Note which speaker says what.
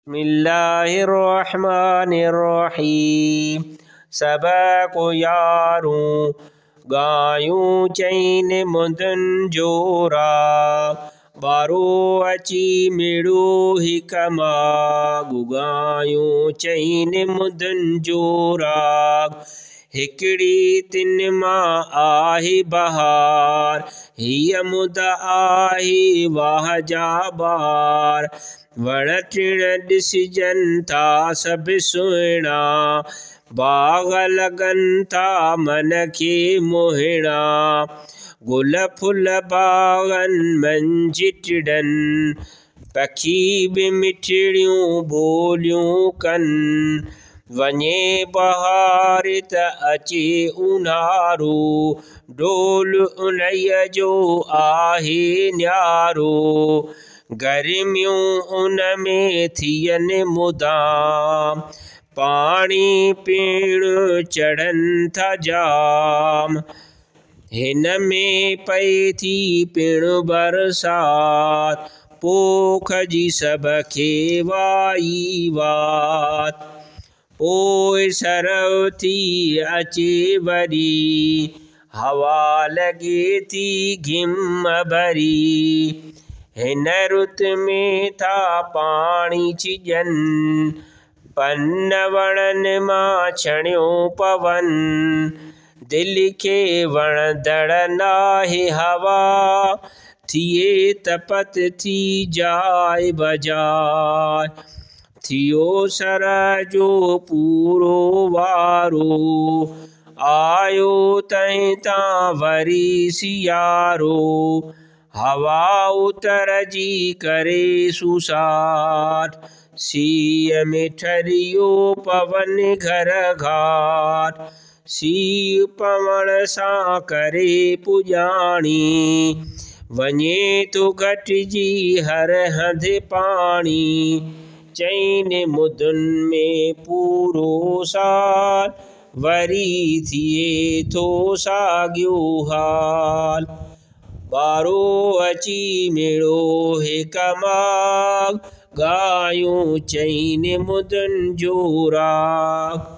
Speaker 1: बिस्मिल्लाहिर्रहमानिर्रहीम। सबक यारूं गायूं चैन मुदन जोरा, बारो अची मिड़ो हिकमा गायूं चैन मुदन जोरा। हिकड़ी तिन मां आहे बहार, हिय मुद आहे वाह जा बार। वण टिण ॾिसजन था सभु सुहिणा, बाग़ लगन था मन खे मोहिणा। गुल फुल बाग़न मंझि टिड़न, पखी बि मिठड़ियूं ॿोलियूं कन। वञे बहार त अचे ऊन्हारो, ढोल उन्हीअ जो आहे न्यारो। गर्मियूं उन में थियनि मुदाम, पाणी पीअण चढ़न था जाम। हिन में पए थी पिण बरसात, पोख जी सभ खे वाई वात। पोइ सरव थी अचे वरी, हवा लगे थी घिम भरी। हिन रुत में था पाणी छिजन, पन वणन मां छणियो पवन। दिल खे वणदड़ नाहे हवा, थिए तपत थी जाए बजाए। थियो सर जो पूरो वारो, आयो तंहिं तां वरी सियारो। हवा उतर जी करे सुसाट, सीअ में ठरियो पवन घर घाट। सीउ पवण सां करे पुॼाणी, वञे थो घटिजी हर हंधि पाणी। चैन मुदन में पूरो साल, वरी थिए थो साॻियो हाल। बारो अची मिड़ो हिकमा, गायूं चैन मुदन जोरा।